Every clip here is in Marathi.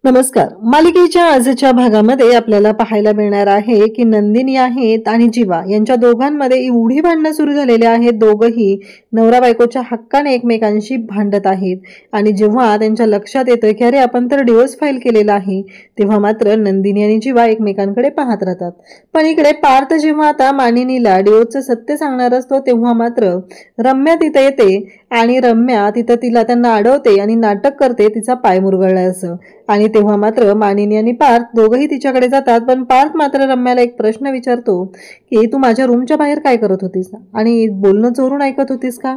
नमस्कार. मालिकेच्या आजच्या भागामध्ये आपल्याला पाहायला मिळणार आहे की नंदिनी आहेत आणि जीवा यांच्या दोघांमध्ये एवढी भांडणं सुरू झालेली आहेत. दोघंही नवरा बायकोच्या हक्काने एकमेकांशी भांडत आहेत आणि जेव्हा त्यांच्या लक्षात येतं की अरे आपण तर डिवोर्स फाईल केलेला आहे, तेव्हा मात्र नंदिनी आणि जीवा एकमेकांकडे पाहत राहतात. पण इकडे पार्थ जेव्हा आता मानिनीला डिवोर्सचं सत्य सांगणार असतो तेव्हा मात्र रम्या तिथे येते आणि रम्या तिला त्यांना अडवते आणि नाटक करते तिचा पाय मुरगळला असं. आणि तेव्हा मात्र मानिनी आणि पार्थ दोघंही तिच्याकडे जातात. पण पार्थ मात्र रम्याला एक प्रश्न विचारतो की तू माझ्या रूमच्या बाहेर काय करत होतीस आणि बोलणं चोरून ऐकत होतीस का?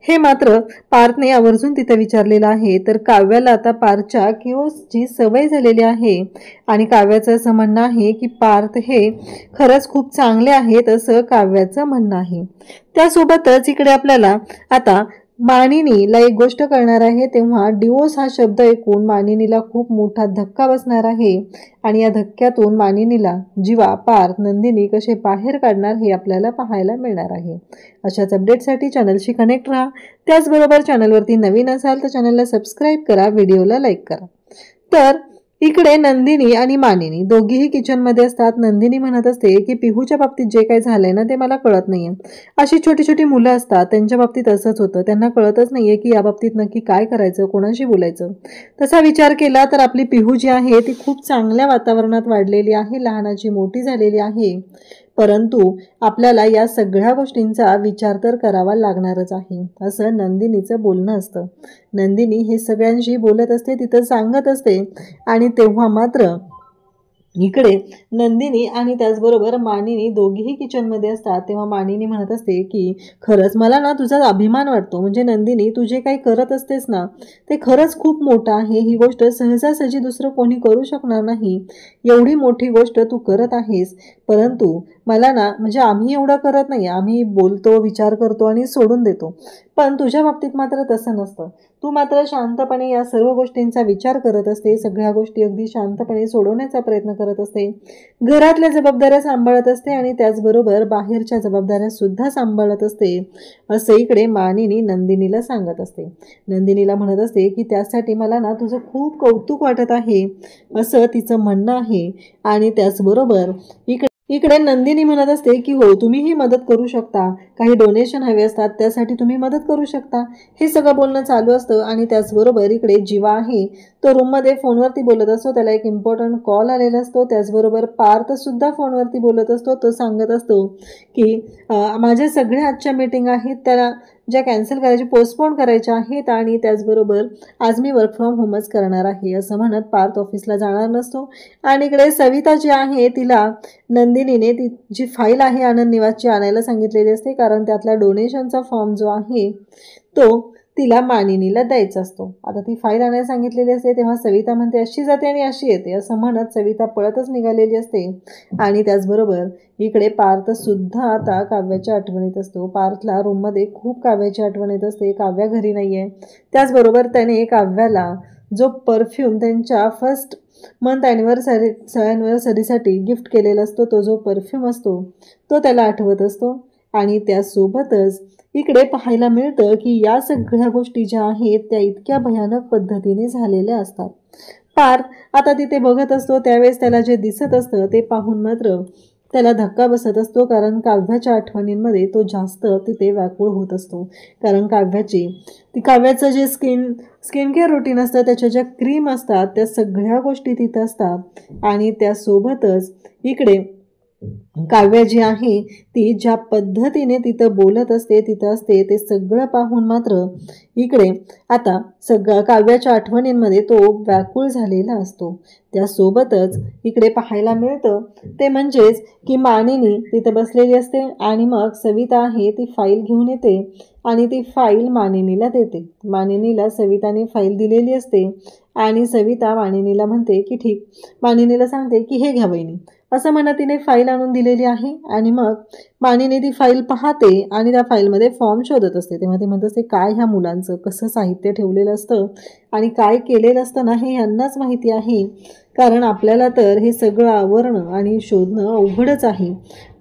हे मात्र पार्थने आवर्जून तिथे विचारलेलं आहे. तर काव्याला आता पार्थच्या किओसची सवय झालेली आहे आणि काव्याचं असं म्हणणं आहे की पार्थ हे खरंच खूप चांगले आहेत असं काव्याचं म्हणणं आहे. त्यासोबतच इकडे आपल्याला आता मानिनीला एक गोष्ट कळणार आहे. तेव्हा डिवोर्स हा शब्द ऐकून मानिनीला खूप मोठा धक्का बसणार आहे आणि या धक्क्यातून मानिनीला जीवा, पार्थ, नंदिनी कसे बाहेर काढणार हे आपल्याला पाहायला मिळणार आहे. अशाच अपडेटसाठी चॅनलशी कनेक्ट राहा. त्याचबरोबर चॅनलवरती नवीन असाल तर चॅनलला सबस्क्राईब करा, व्हिडिओला लाईक करा. तर इकडे नंदिनी आणि मानिनी दोघीही किचनमध्ये असतात. नंदिनी म्हणत असते की पिहूच्या बाबतीत जे काही झालंय ना ते मला कळत नाहीये. अशी छोटी छोटी मुलं असतात, त्यांच्या बाबतीत असंच होतं. त्यांना कळतच नाहीये की या बाबतीत नक्की काय करायचं, कोणाशी बोलायचं. तसा विचार केला तर आपली पिहू जी आहे ती खूप चांगल्या वातावरणात वाढलेली आहे, लहानाची मोठी झालेली आहे. परंतु आपल्याला या सगळ्या गोष्टींचा विचार तर करावा लागणारच आहे असं नंदिनीचं बोलणं असतं. नंदिनी हे सगळ्यांशी बोलत असते, तिथं सांगत असते आणि तेव्हा मात्र इकडे नंदिनी आणि त्याचबरोबर मानिनी दोघीही किचनमध्ये असतात. तेव्हा मानिनी म्हणत असते की खरंच मला ना तुझा अभिमान वाटतो. म्हणजे नंदिनी तू जे काही करत असतेस ना ते खरंच खूप मोठं आहे. ही गोष्ट सहजासहजी दुसरं कोणी करू शकणार नाही. एवढी मोठी गोष्ट तू करत आहेस. परंतु मला ना म्हणजे आम्ही एवढं करत नाही, आम्ही बोलतो, विचार करतो आणि सोडून देतो. पण तुझ्या बाबतीत मात्र तसं नसतं. तू मात्र शांतपणे या सर्व गोष्टींचा विचार करत असते, सगळ्या गोष्टी अगदी शांतपणे सोडवण्याचा प्रयत्न करत असते, घरातल्या जबाबदाऱ्या सांभाळत असते आणि त्याचबरोबर बाहेरच्या जबाबदाऱ्या सुद्धा सांभाळत असते असं इकडे मानिनी नंदिनीला सांगत असते. नंदिनीला म्हणत असते की त्यासाठी मला ना तुझं खूप कौतुक वाटत आहे असं तिचं म्हणणं आहे. आणि त्याचबरोबर इकडे नंदिनी म्हणत असते की हो तुम्हीही मदत करू शकता, काही डोनेशन हवे असतात त्यासाठी तुम्ही मदत करू शकता. हे सगळं बोलणं चालू असतं आणि त्याचबरोबर इकडे जीवा आहे तो रूममध्ये फोनवरती बोलत असतो, त्याला एक इम्पॉर्टंट कॉल आलेला असतो. त्याचबरोबर पार्थ सुद्धा फोनवरती बोलत असतो. तो सांगत असतो की माझ्या सगळ्या आजच्या मीटिंग आहेत त्याला ज्या कॅन्सल करायच्या, पोस्टपोन करायच्या आहेत आणि त्याचबरोबर आज मी वर्क फ्रॉम होमच करणार आहे असं म्हणत पार्थ ऑफिसला जाणार नसतो. आणि इकडे सविता जी आहे तिला नंदिनीने ती जी फाईल आहे आनंद निवासची आणायला सांगितलेली असते, कारण त्यातला डोनेशनचा फॉर्म जो आहे तो तिला मानिनीला द्यायचा असतो. आता ती फाईल आणायला सांगितलेली असते तेव्हा सविता म्हणते अशी जाते आणि अशी येते असं म्हणत सविता पळतच निघालेली असते. आणि त्याचबरोबर इकडे पार्थ सुद्धा आता काव्याच्या आठवणीत असतो. पार्थला रूममध्ये खूप काव्याची आठवण येत असते. काव्या घरी नाहीये. त्याचबरोबर त्याने काव्याला जो परफ्यूम त्यांच्या फर्स्ट मंथ ॲनिव्हर्सरीसाठी गिफ्ट केलेला असतो, तो जो परफ्यूम असतो तो त्याला आठवत असतो. आणि त्यासोबतच इकडे पाहायला मिळतं की या सगळ्या गोष्टी ज्या आहेत त्या इतक्या भयानक पद्धतीने झालेल्या असतात. पार्थ आता तिथे बघत असतो त्यावेळेस त्याला जे दिसत असतं ते पाहून मात्र त्याला धक्का बसत असतो, कारण काव्याच्या आठवणींमध्ये तो जास्त तिथे व्याकुळ होत असतो. कारण काव्याचं जे स्किन केअर रुटीन असतं, त्याच्या ज्या क्रीम असतात त्या सगळ्या गोष्टी तिथं असतात. आणि त्यासोबतच इकडे काव्या जी आहे ती ज्या पद्धतीने तिथं बोलत असते, तिथं असते, ते सगळं पाहून मात्र इकडे आता सगळं काव्याच्या आठवणींमध्ये तो व्याकुळ झालेला असतो. त्यासोबतच इकडे पाहायला मिळतं ते म्हणजेच की मानिनी तिथं बसलेली असते आणि मग सविता आहे ती फाईल घेऊन येते आणि ती फाईल मानिनीला देते. मानिनीला सविताने फाईल दिलेली असते आणि सविता मानिनीला म्हणते की ठीक, मानिनीला सांगते की हे घ्या वहिनी असं म्हणत तिने फाईल आणून दिलेली आहे. आणि मग मानिनी ती फाईल पाहते आणि त्या फाईलमध्ये फॉर्म शोधत असते. तेव्हा ती म्हणत असते काय ह्या मुलांचं कसं साहित्य ठेवलेलं असतं आणि काय केलेलं असतं ना हे यांनाच माहिती आहे, कारण आपल्याला तर हे सगळं आवरणं आणि शोधणं अवघडच आहे.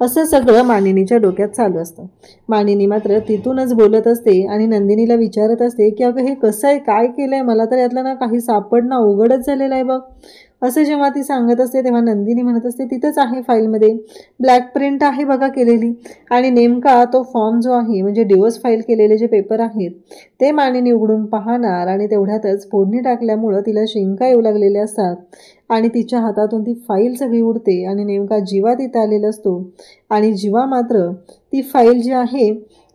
असं सगळं मानिनीच्या डोक्यात चालू असतं. मानिनी मात्र तिथूनच बोलत असते आणि नंदिनीला विचारत असते की अगं हे कसं आहे, काय केलं आहे, मला तर यातलं ना काही सापडणं अवघडच झालेलं आहे बघ. असं जेव्हा ती सांगत असते तेव्हा नंदिनी म्हणत असते तिथंच आहे फाईलमध्ये ब्लॅक प्रिंट आहे बघा केलेली, आणि नेमका तो फॉर्म जो आहे म्हणजे डिवोर्स फाईल केलेले जे पेपर आहेत ते मानिनी उघडून पाहणार आणि तेवढ्यातच फोडणी टाकल्यामुळं तिला शिंका येऊ लागलेल्या असतात आणि तिच्या हातातून ती फाईल सगळी उडते आणि नेमका जीवा तिथं आलेला असतो. आणि जीवा मात्र ती फाईल जी आहे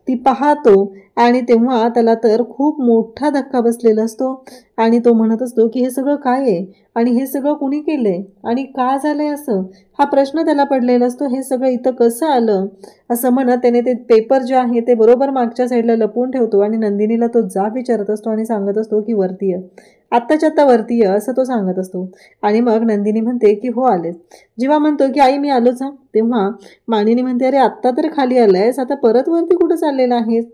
ती पाहतो आणि तेव्हा त्याला तर खूप मोठा धक्का बसलेला असतो आणि तो म्हणत असतो की हे सगळं काय आहे आणि हे सगळं कुणी केलंय आणि का झालंय असं, हा प्रश्न त्याला पडलेला असतो. हे सगळं इथं कसं आलं असं म्हणत त्याने ते पेपर जे आहे ते बरोबर मागच्या साईडला लपवून ठेवतो आणि नंदिनीला तो जाब विचारत असतो आणि सांगत असतो की वरती आहे, आत्ताच्या आत्ता वरती आहे असं तो सांगत असतो. आणि मग नंदिनी म्हणते की हो आलेच. जेव्हा म्हणतो की आई मी आलोच हा, तेव्हा मानिनी म्हणते अरे आत्ता तर खाली आलायस, आता परत वरती कुठं चाललेला आहेस.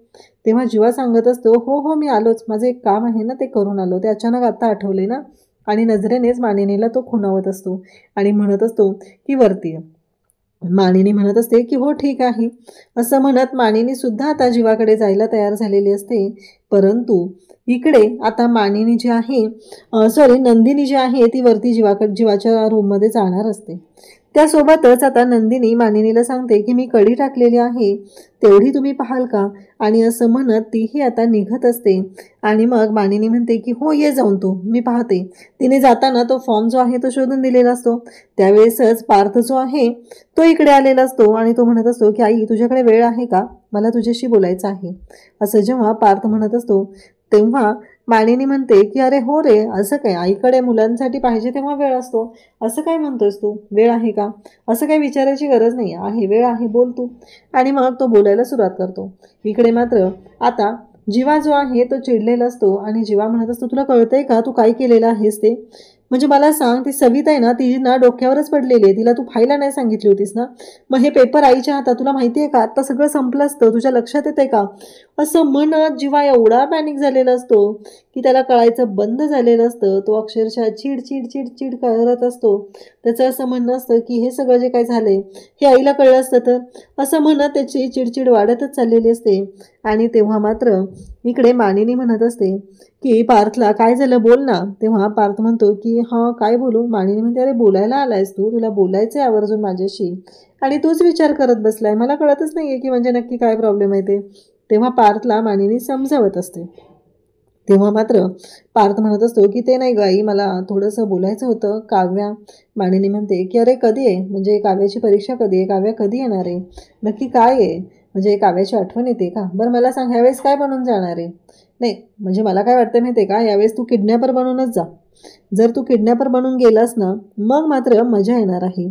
तेव्हा जीवा सांगत असतो हो हो मी आलोच, माझं एक काम आहे ना ते करून आलो, ते अचानक आता आठवले ना. आणि नजरेनेच मानिनीला तो खुणावत असतो आणि म्हणत असतो की वरती. मानिनी म्हणत असते की हो ठीक आहे. असं म्हणत मानिनी सुद्धा आता जीवाकडे जायला तयार झालेली असते. परंतु इकडे आता मानिनी जी आहे नंदिनी जी आहे ती वरती जीवाच्या रूममध्ये जाणार असते. त्यासोबतच आता नंदिनी मानिनीला सांगते की मी कडी टाकलेली आहे, तेवढी तुम्ही पाहाल का. आणि असं म्हणत तीही आता निघत असते. आणि मग मानिनी म्हणते की हो ये जाऊन तू, मी पाहते. तिने जाताना तो फॉर्म जो आहे तो शोधून दिलेला असतो. त्यावेळेसच पार्थ जो आहे तो इकडे आलेला असतो आणि तो म्हणत असतो की आई तुझ्याकडे वेळ आहे का, मला तुझ्याशी बोलायचं आहे. असं जेव्हा पार्थ म्हणत असतो तेव्हा मानिनी म्हणते की अरे हो रे, असं काय, आईकडे मुलांसाठी पाहिजे तेव्हा वेळ असतो, असं काय म्हणतोस तू, वेळ आहे का, असं काही विचारायची गरज नाही आहे, वेळ आहे, बोल तू. आणि मग तो बोलायला सुरुवात करतो. इकडे मात्र आता जीवा जो आहे तो चिडलेला असतो आणि जीवा म्हणत असतो तुला कळतंय का तू काय केलेलं आहेस ते, म्हणजे मला सांग ती सविता आहे ना ती ना डोक्यावरच पडलेली आहे, तिला तू फायला नाही सांगितली होतीस ना, मग हे पेपर आईच्या हातात तुला माहिती आहे का, आता सगळं संपलं असतं, तुझ्या लक्षात येते का. असं म्हणत जीवा एवढा पॅनिक झालेला असतो की त्याला कळायचं बंद झालेलं असतं. तो अक्षरशः चिड चिड चिड चिड करत असतो. त्याचं असं म्हणणं असतं की हे सगळं जे काय झालंय हे आईला कळलं असतं तर, असं म्हणत त्याची चिडचिड वाढतच चाललेली असते. आणि तेव्हा मात्र इकडे मानिनी म्हणत असते की पार्थला काय झालं बोल ना. तेव्हा पार्थ म्हणतो की हां काय बोलू. मानिनी म्हणते अरे बोलायला आलायस तू, तुला बोलायचं आहे आवर्जून माझ्याशी आणि तूच विचार करत बसलाय, मला कळतच नाही आहे की म्हणजे नक्की काय प्रॉब्लेम आहे ते. तेव्हा पार्थला मानिनी समजावत असते. तेव्हा मात्र पार्थ म्हणत असतो की ते नाही गाई, मला थोडंसं बोलायचं होतं. काव्या. मानिनी म्हणते की अरे कधी आहे, म्हणजे काव्याची परीक्षा कधी आहे, काव्या कधी येणार आहे, नक्की काय आहे, म्हणजे काव्याची आठवण येते का, बरं मला सांग ह्यावेळेस काय बनून जाणार आहे. नाही म्हणजे मला काय वाटतं माहिती आहे का, यावेळेस तू किडनॅपर बनूनच जा. जर तू किडनॅपर बनून गेलास ना मग मात्र मजा येणार आहे,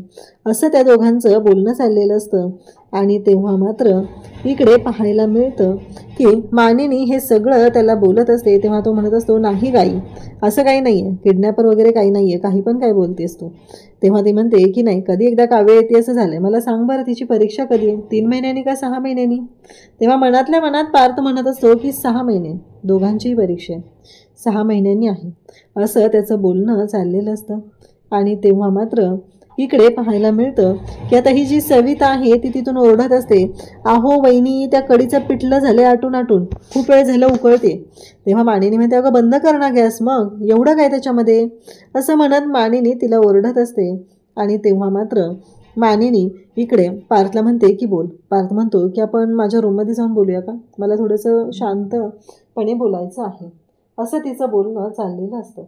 असं त्या दोघांचं बोलणं चाललेलं असतं. आणि तेव्हा मात्र इकडे पाहायला मिळतं की मानिनी हे सगळं त्याला बोलत असते. तेव्हा तो म्हणत असतो नाही गाई, असं काही नाही आहे, किडनॅपर वगैरे काही नाही आहे, काही पण काय बोलतेस तू. तेव्हा ती म्हणते की नाही कधी एकदा काव्य येते असं झालं, मला सांग बरं तिची परीक्षा कधी आहे, 3 महिन्यांनी का 6 महिन्यांनी. तेव्हा मनातल्या मनात पार्थ म्हणत असतो की 6 महिने, दोघांचीही परीक्षा आहे, 6 महिन्यांनी आहे, असं त्याचं बोलणं चाललेलं असतं. आणि तेव्हा मात्र इकडे पाहायला मिळतं की आता ही जी सविता आहे ती तिथून ओरडत असते, आहो वहिनी त्या कढीचं पिठलं झालं आटून आटून, खूप वेळ झालं उकळते. तेव्हा मानिनी म्हणते अगं बंद कर ना गॅस, मग एवढं काय त्याच्यामध्ये, असं म्हणत मानिनी तिला ओरडत असते. आणि तेव्हा मात्र मानिनी इकडे पार्थला म्हणते की बोल. पार्थ म्हणतो की आपण माझ्या रूममध्ये जाऊन बोलूया का, मला थोडंसं शांतपणे बोलायचं आहे, असं तिचं बोलणं चाललेलं असतं.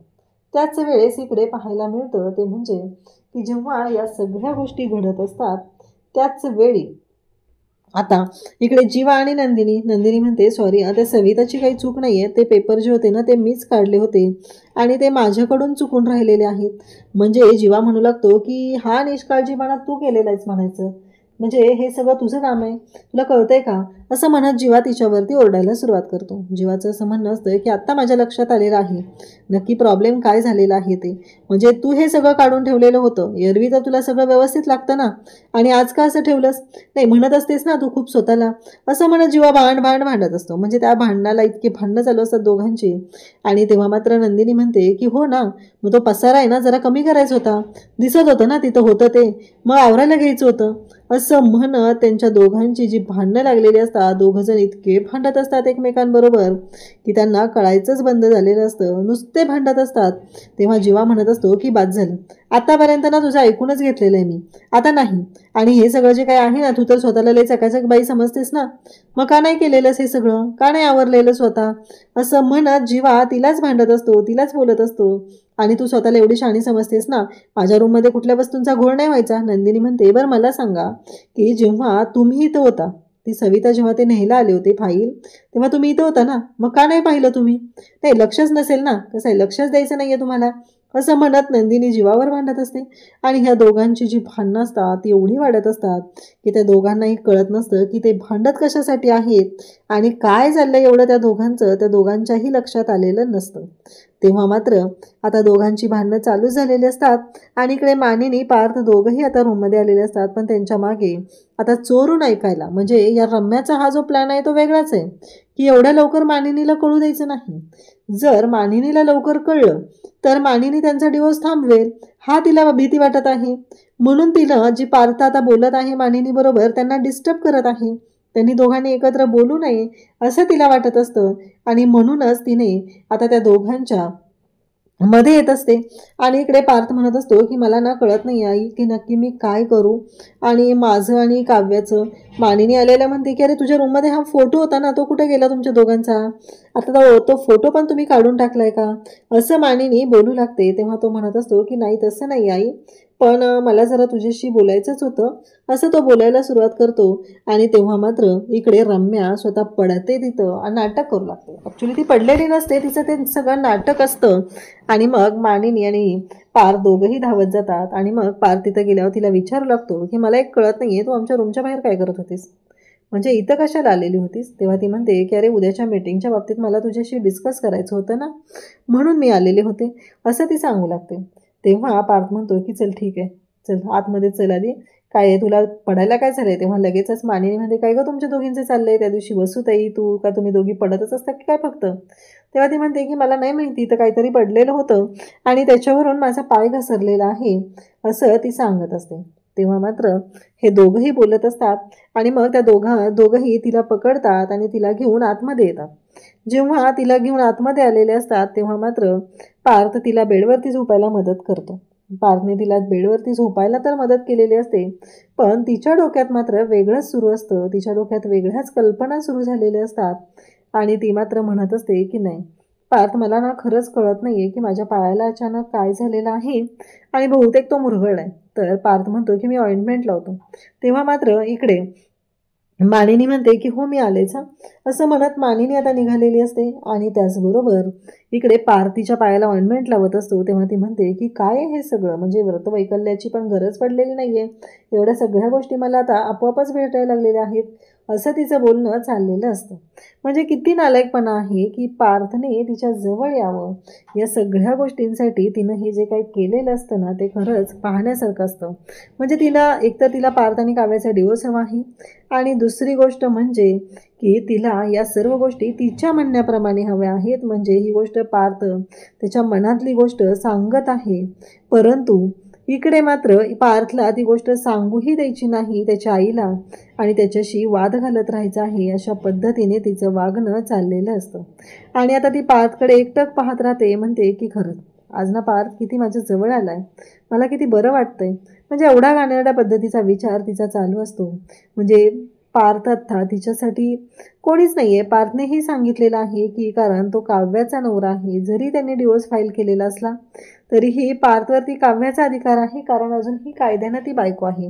त्याच वेळेस इकडे पाहायला मिळतं ते म्हणजे की जेव्हा या सगळ्या गोष्टी घडत असतात त्याच वेळी आता इकडे जीवा आणि नंदिनी म्हणते सॉरी त्या सविताची काही चूक नाही आहे, ते पेपर जे होते ना ते मीच काढले होते आणि ते माझ्याकडून चुकून राहिलेले आहेत. म्हणजे जीवा म्हणू लागतो की हा निष्काळजीपणा तू केलेला आहेस म्हणायचं. म्हणजे हे सगळं तुझं काम आहे, तुला कळतंय का? असं म्हणत जीवा तिच्यावरती ओरडायला सुरुवात करतो. जीवाचं असं म्हणणं असतं की आत्ता माझ्या लक्षात आलेलं आहे नक्की प्रॉब्लेम काय झालेला आहे ते. म्हणजे तू हे सगळं काढून ठेवलेलं होतं, एरवी तर तुला सगळं व्यवस्थित लागतं ना, आणि आज का असं ठेवलंस? नाही म्हणत असतेस ना तू खूप स्वतःला, असं म्हणत जीवा भांडत असतो. म्हणजे त्या भांडणाला इतकी भांडणं चालू असतात दोघांची. आणि तेव्हा मात्र नंदिनी म्हणते की हो ना, मग तो पसारा आहे ना जरा कमी करायचा होता, दिसत होतं ना तिथं होतं ते, मग आवरायला घ्यायचं होतं. असं म्हणत त्यांच्या दोघांची जी भांडणं लागलेली असतात, दोघंजण इतके भांडत असतात एकमेकांबरोबर की त्यांना कळायचंच बंद झालेलं असतं, नुसते भांडत असतात. तेव्हा जीवा म्हणत असतो की बाद झालं, आतापर्यंत ना तुझं ऐकूनच घेतलेलं आहे मी, आता नाही. आणि हे सगळं जे काही आहे ना, तू तर स्वतःला लय चकाचक बाई समजतेस ना, मग का नाही केलेलंस हे सगळं, का नाही आवरलेलं स्वतः? असं म्हणत जीवा तिलाच भांडत असतो, तिलाच बोलत असतो. आणि तू स्वतःला एवढी शहाणी समजतेस ना, माझ्या रूममध्ये कुठल्या वस्तूंचा घोळ नाही व्हायचा. नंदिनी म्हणते, बरं मला सांगा की जेव्हा तुम्ही इथं होता, ती सविता जेव्हा ते न्यायला आले होते फाईल, तेव्हा तुम्ही इथं होता ना, मग का नाही पाहिलं तुम्ही? नाही लक्षच नसेल ना, कसं आहे लक्षच द्यायचं नाहीये तुम्हाला? असं म्हणत नंदिनी जीवावर भांडत असते. आणि ह्या दोघांची जी भांडणं असतात ती एवढी वाढत असतात की त्या दोघांनाही कळत नसतं की ते भांडत कशासाठी आहेत आणि काय चाललंय एवढं त्या दोघांचं, त्या दोघांच्याही लक्षात आलेलं नसतं. तेव्हा मात्र आता दोघांची भांडणं चालू झालेली असतात. आणि इकडे मानिनी पार्थ दोघंही आता रूममध्ये आलेले असतात. पण त्यांच्या मागे आता चोरून ऐकायला, म्हणजे या रम्याचा हा जो प्लॅन आहे तो वेगळाच आहे की एवढ्या लवकर मानिनीला कळू द्यायचं नाही. जर मानिनीला लवकर कळलं तर मानिनी त्यांचा डिवोर्स थांबवेल, हा तिला भीती वाटत आहे. म्हणून तिला जी पार्थ आता बोलत आहे मानिनी बरोबर त्यांना डिस्टर्ब करत आहे, त्यांनी दोघांनी एकत्र बोलू नये असं तिला वाटत असतं. आणि म्हणूनच तिने आता त्या दोघांच्या मध्ये येत असते. आणि इकडे पार्थ म्हणत असतो की मला ना कळत नाही आई की नक्की मी काय करू. आणि माझं आणि काव्याचं, मानिनी आलेल्या म्हणते की अरे तुझ्या रूममध्ये हा फोटो होता ना, तो कुठे गेला तुमच्या दोघांचा? आता तो फोटो पण तुम्ही काढून टाकलाय का? असं मानिनी बोलू लागते. तेव्हा तो म्हणत असतो की नाही तसं नाही आई, पण मला जरा तुझ्याशी बोलायचंच होतं, असं तो बोलायला सुरुवात करतो. आणि तेव्हा मात्र इकडे रम्या स्वतः पडते तिथं आणि नाटक करू लागते. ॲक्च्युली ती पडलेली नसते, तिचं ते सगळं नाटक असतं. आणि मग मानिनी आणि पार्थ दोघंही धावत जातात. आणि मग पार्थ तिथं गेल्यावर तिला विचारू लागतो की मला एक कळत नाहीये, तू आमच्या रूमच्या बाहेर काय करत होतीस, म्हणजे इथं कशाला आलेली होतीस? तेव्हा ती म्हणते की अरे उद्याच्या मीटिंगच्या बाबतीत मला तुझ्याशी डिस्कस करायचं होतं ना, म्हणून मी आलेले होते, असं ती सांगू लागते. तेव्हा पार्थ म्हणतो की चल ठीक आहे, चल आतमध्ये चल आधी, काय आहे तुला पडायला काय झालंय? तेव्हा लगेचच मानिनी म्हणते काय गं तुमच्या दोघींचं चाललंय, त्या दिवशी वसुताई तू का तुम्ही दोघी पडतच असता की काय फक्त? तेव्हा ती म्हणते की मला नाही माहिती, तर काहीतरी पडलेलं होतं आणि त्याच्यावरून माझा पाय घसरलेला आहे, असं ती सांगत असते. तेव्हा मात्र हे दोघंही बोलत असतात. आणि मग त्या दोघंही तिला पकडतात आणि तिला घेऊन आतमध्ये येतात. जेव्हा तिला घेऊन आतमध्ये आलेले असतात तेव्हा मात्र पार्थ तिला बेडवरती झोपायला मदत करतो. पार्थने तिला बेडवरती झोपायला तर मदत केलेली असते, पण तिच्या डोक्यात मात्र वेगळंच सुरू असतं, तिच्या डोक्यात वेगळ्याच कल्पना सुरू झालेल्या असतात. आणि ती मात्र म्हणत असते की नाही पार्थ, मला ना खरंच कळत नाहीये की माझ्या पायाला अचानक काय झालेलं आहे आणि बहुतेक तो मुरगळ आहे. तर पार्थ म्हणतो की मी ऑइंटमेंट लावतो. तेव्हा मात्र इकडे मानिनी म्हणते की हो मी आलेच हा, असं म्हणत मानिनी आता निघालेली असते. आणि त्याचबरोबर इकडे पार्थिच्या पायाला ऑइंटमेंट लावत असतो. तेव्हा ती म्हणते की काय हे सगळं, म्हणजे व्रतवैकल्याची पण गरज पडलेली नाहीये, एवढ्या सगळ्या गोष्टी मला आता आपोआपच भेटायला लागलेल्या आहेत, असं तिचं बोलणं चाललेलं असतं. म्हणजे किती नालायकपणा आहे की पार्थने तिच्या जवळ यावं, या सगळ्या गोष्टींसाठी तिनं हे जे काही केलेलं असतं ना ते खरंच पाहण्यासारखं असतं. म्हणजे तिला एकतर तिला पार्थ आणि काव्याचा डिवोर्स हवा आहे, आणि दुसरी गोष्ट म्हणजे की तिला या सर्व गोष्टी तिच्या म्हणण्याप्रमाणे हव्या आहेत. म्हणजे ही गोष्ट पार्थ त्याच्या मनातली गोष्ट सांगत आहे, परंतु इकडे मात्र पार्थला ती गोष्ट सांगूही द्यायची नाही त्याच्या आईला, आणि त्याच्याशी वाद घालत राहायचं आहे, अशा पद्धतीने तिचं वागणं चाललेलं असतं. आणि आता ती पार्थकडे एकटक पाहत राहते, म्हणते की खरंच आज ना पार्थ किती माझ्या जवळ आलाय, मला किती बरं वाटतंय. म्हणजे एवढा गाण्याच्या पद्धतीचा विचार तिचा चालू असतो. म्हणजे पार्थ आता तिच्यासाठी कोणीच नाहीये. पार्थनेही सांगितलेलं आहे की कारण तो काव्याचा नवरा आहे. जरी त्यांनी डिवोर्स फाईल केलेला असला तरीही पार्थवरती काव्याचा अधिकार आहे, कारण अजूनही कायद्यानं ती बायको आहे.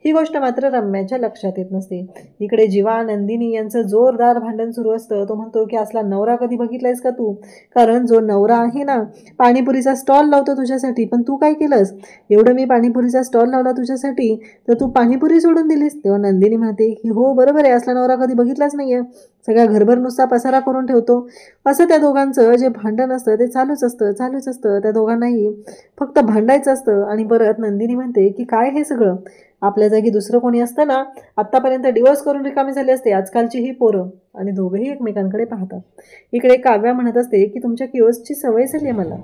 ही गोष्ट मात्र रम्याच्या लक्षात येत नसते. इकडे जीवा नंदिनी यांचं जोरदार भांडण सुरू असतं. तो म्हणतो की असला नवरा कधी बघितलायस का तू? कारण जो नवरा आहे ना, पाणीपुरीचा स्टॉल लावतो तुझ्यासाठी, पण तू काय केलंस? एवढं मी पाणीपुरीचा स्टॉल लावला तुझ्यासाठी तर तू पाणीपुरी सोडून दिलीस. तेव्हा नंदिनी म्हणते की हो बरोबर आहे, असला नवरा कधी बघितलाच नाहीये, सगळ्या घरभर नुसता पसारा करून ठेवतो. असं त्या दोघांचं जे भांडण असतं ते चालूच असतं. त्या दोघांनाही फक्त भांडायचं असतं. आणि परत नंदिनी म्हणते की काय हे सगळं, आपल्या जागी दुसरं कोणी असतं ना आत्तापर्यंत डिवोर्स करून रिकामी झाले असते आजकालची ही पोरं. आणि दोघंही एकमेकांकडे पाहतात. इकडे काव्या म्हणत असते की तुमच्या किओस्कची सवय झाली आहे मला.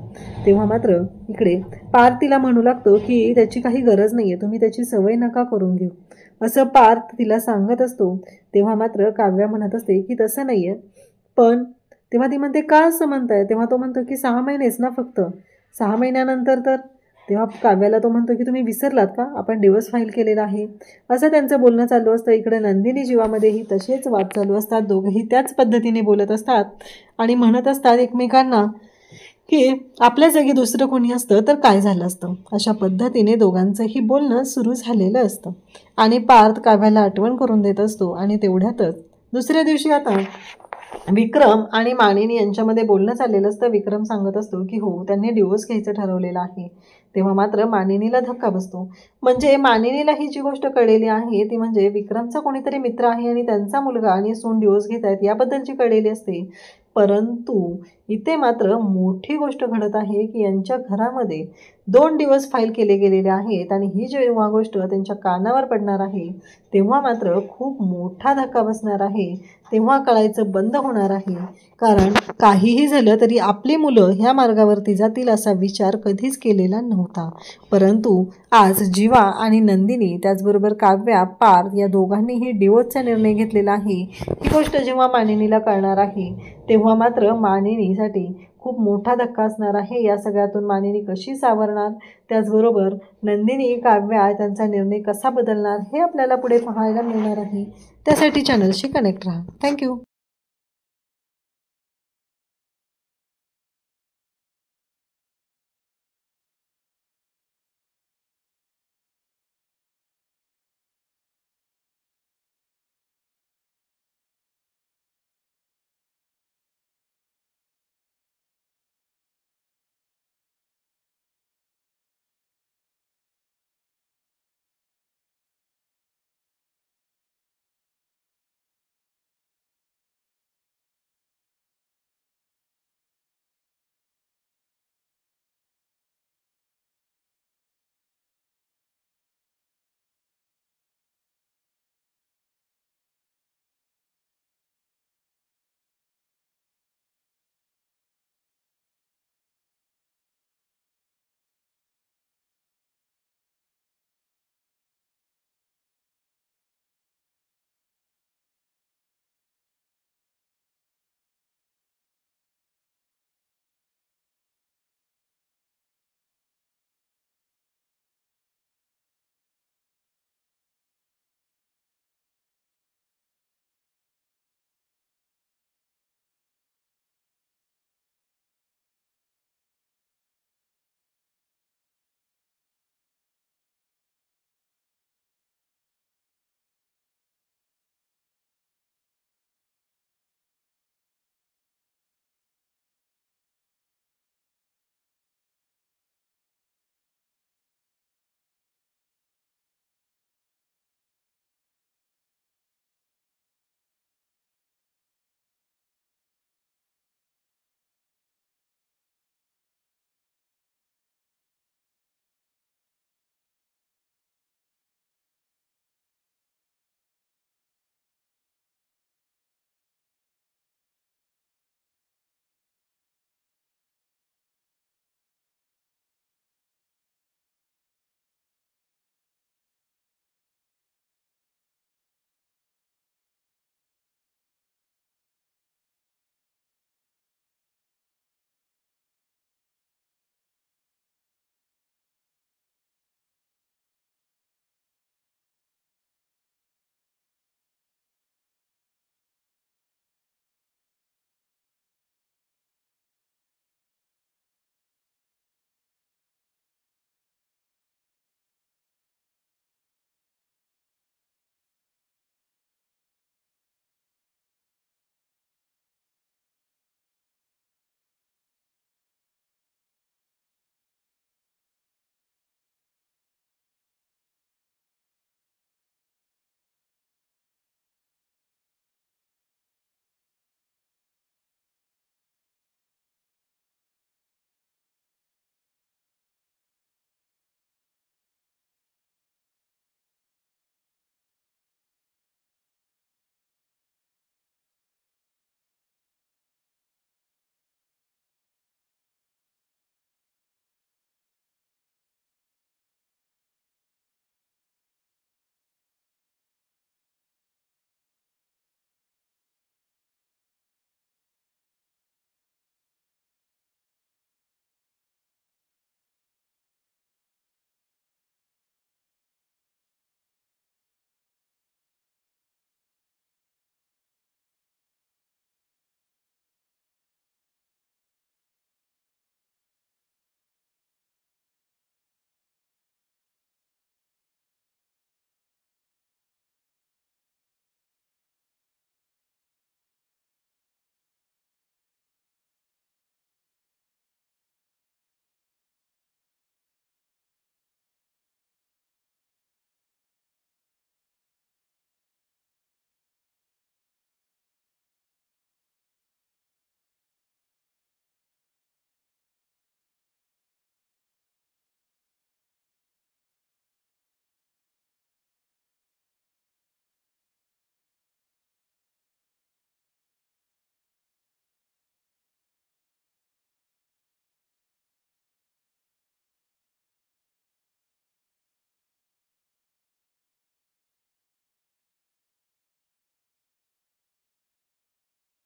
तेव्हा मात्र इकडे पार्थ तिला म्हणू लागतो की त्याची काही गरज नाही आहे, तुम्ही त्याची सवय नका करून घेऊ, असं पार्थ तिला सांगत असतो. तेव्हा मात्र काव्या म्हणत असते की तसं नाही आहे. पण तेव्हा ती म्हणते का असं म्हणताय? तेव्हा तो म्हणतो की 6 महिनेच ना फक्त, 6 महिन्यानंतर तर. तेव्हा काव्याला तो म्हणतो की तुम्ही विसरलात का, आपण डिवोर्स फाईल केलेला आहे. असं त्यांचं बोलणं चालू असतं. इकडे नंदिनी जीवामध्येही तसेच वाद चालू असतात. दोघंही त्याच पद्धतीने बोलत असतात आणि म्हणत असतात एकमेकांना की आपल्या जागी दुसरं कोणी असतं तर काय झालं असतं. अशा पद्धतीने दोघांचंही बोलणं सुरू झालेलं असतं. आणि पार्थ काव्याला आठवण करून देत असतो. आणि तेवढ्यातच दुसऱ्या दिवशी आता विक्रम आणि मानिनी यांच्यामध्ये बोलणं चाललेलं असतं. विक्रम सांगत असतो की हो त्यांनी डिवोर्स घ्यायचं ठरवलेलं आहे. तेव्हा मात्र मानिनीला धक्का बसतो. म्हणजे मानिनीला ही जी गोष्ट कळलेली आहे ती म्हणजे विक्रमचा कोणीतरी मित्र आहे आणि त्यांचा मुलगा आणि सून डिवोर्स घेत आहेत याबद्दलची कळलेली असते. परंतु इथे मात्र मोठी गोष्ट घडत आहे की यांच्या घरामध्ये 2 डिवोर्स फाईल केले गेलेले आहेत. आणि ही जेव्हा गोष्ट त्यांच्या कानावर पडणार आहे तेव्हा मात्र खूप मोठा धक्का बसणार आहे. तेव्हा कळायचं बंद होणार आहे. कारण काहीही झालं तरी आपली मुलं ह्या मार्गावरती जातील असा विचार कधीच केलेला नव्हता. परंतु आज जीवा आणि नंदिनी त्याचबरोबर काव्या पार्थ या दोघांनीही डिवोर्सचा निर्णय घेतलेला आहे. ही गोष्ट जेव्हा मानिनीला कळणार आहे तेव्हा मात्र मानिनीसाठी खूप मोठा धक्का असणार आहे. या सगळ्यातून मानिनी कशी सावरणार, त्याचबरोबर नंदिनी काव्या त्यांचा निर्णय कसा बदलणार हे आपल्याला पुढे पाहायला मिळणार आहे. त्यासाठी चॅनलशी कनेक्ट राहा. थँक्यू.